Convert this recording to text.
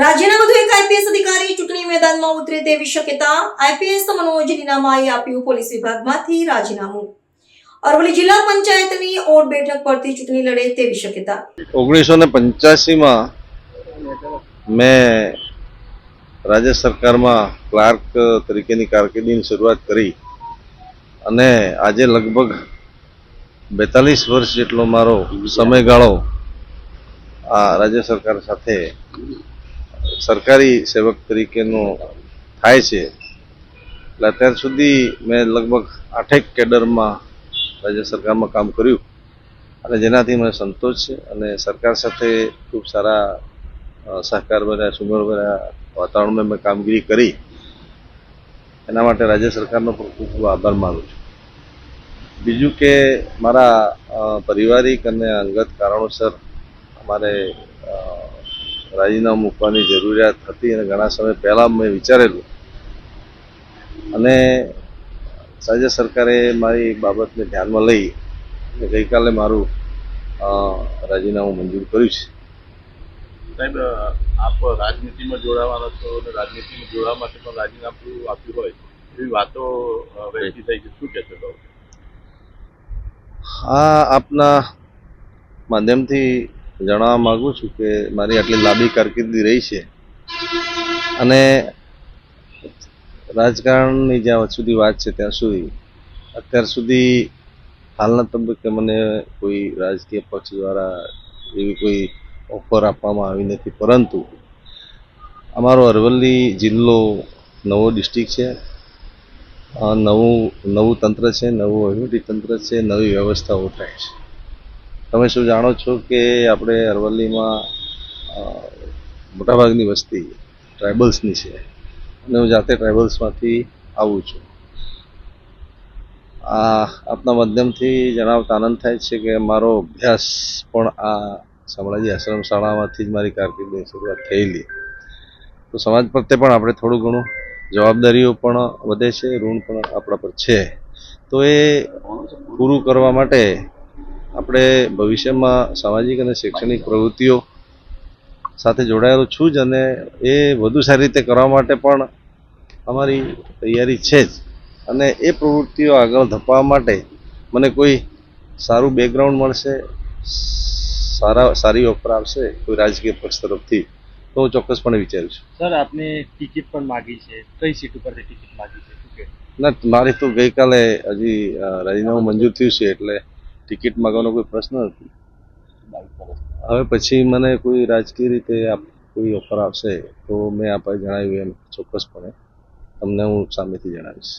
રાજ્યના વધુ એક આઈપીએસ અધિકારી ચૂંટણી મેદાનમાં ઉતરે તેવી શક્યતા. આઈપીએસ મનોજ નીનામાએ આપ્યું પોલીસ વિભાગમાંથી રાજીનામું. અરવલ્લી જિલ્લા પંચાયતની ઓડ બેઠક પરથી ચૂંટણી લડે તેવી શક્યતા. 1985માં મેં રાજ્ય સરકારમાં ક્લાર્ક તરીકેની કારકિર્દીની શરૂઆત કરી અને આજે લગભગ 42 વર્ષ જેટલો મારો સમયગાળો આ રાજ્ય સરકાર સાથે સરકારી સેવક તરીકેનો થાય છે. એટલે અત્યાર સુધી મેં લગભગ 8 કેડરમાં રાજ્ય સરકારમાં કામ કર્યું અને જેનાથી મને સંતોષ છે અને સરકાર સાથે ખૂબ સારા સહકાર ભર્યા સુમેળભર્યા વાતાવરણમાં મેં કામગીરી કરી. એના માટે રાજ્ય સરકારનો પણ ખૂબ ખૂબ આભાર માનું છું. બીજું કે મારા પારિવારિક અને અંગત કારણોસર અમારે રાજીનામું મૂકવાની જરૂરિયાત હતી અને ઘણા સમય પહેલાં મેં વિચારેલું અને રાજ્ય સરકારે મારી એક બાબતને ધ્યાનમાં લઈ અને ગઈકાલે મારું રાજીનામું મંજૂર કર્યું છે. સાહેબ, આપ રાજનીતિમાં જોડાવાના છો અને રાજનીતિમાં જોડાવા માટે પણ રાજીનામું આપ્યું હોય એવી વાતો વહેતી થઈ છે, શું કહેશો તો? હા, આપના માધ્યમથી જણાવવા માગું છું કે મારી આટલી લાંબી કારકિર્દી રહી છે અને રાજકારણની જ્યાં સુધી વાત છે ત્યાં સુધી અત્યાર સુધી હાલના તબક્કે મને કોઈ રાજકીય પક્ષ દ્વારા એવી કોઈ ઓફર આપવામાં આવી નથી, પરંતુ અમારો અરવલ્લી જિલ્લો નવો ડિસ્ટ્રિક્ટ છે, નવું તંત્ર છે, નવું વહીવટી તંત્ર છે, નવી વ્યવસ્થાઓ થાય છે. તમે શું જાણો છો કે આપણે અરવલ્લીમાં મોટાભાગની વસ્તી ટ્રાઇબલ્સની છે અને હું જાતે ટ્રાઇબલ્સમાંથી આવું છું. આપના માધ્યમથી જણાવતા આનંદ થાય છે કે મારો અભ્યાસ પણ આ શામળાજી આશ્રમ શાળામાંથી જ મારી કારકિર્દીની શરૂઆત થયેલી. તો સમાજ પ્રત્યે પણ આપણે થોડું ઘણું જવાબદારીઓ પણ વધે છે, ઋણ પણ આપણા પર છે. તો એ પૂરું કરવા માટે આપણે ભવિષ્યમાં સામાજિક અને શૈક્ષણિક પ્રવૃત્તિઓ સાથે જોડાયેલો છું જ અને એ વધુ સારી રીતે કરવા માટે પણ અમારી તૈયારી છે જ. અને એ પ્રવૃત્તિઓ આગળ ધપાવવા માટે મને કોઈ સારું બેકગ્રાઉન્ડ મળશે, સારી ઓફર આવશે કોઈ રાજકીય પક્ષ તરફથી તો હું ચોક્કસપણે વિચારું છું. સર, આપને ટિકિટ પણ માગી છે, કઈ સીટ ઉપરથી ટિકિટ માગી છે, શું કે? ના, મારી તો ગઈકાલે હજી રાજીનામું મંજૂર થયું છે એટલે ટિકિટ માગવાનો કોઈ પ્રશ્ન નથી. હવે પછી મને કોઈ રાજકીય રીતે કોઈ ઓફર આવશે તો મેં આપણે જણાવ્યું એમ ચોક્કસપણે તમને હું સામેથી જણાવીશ.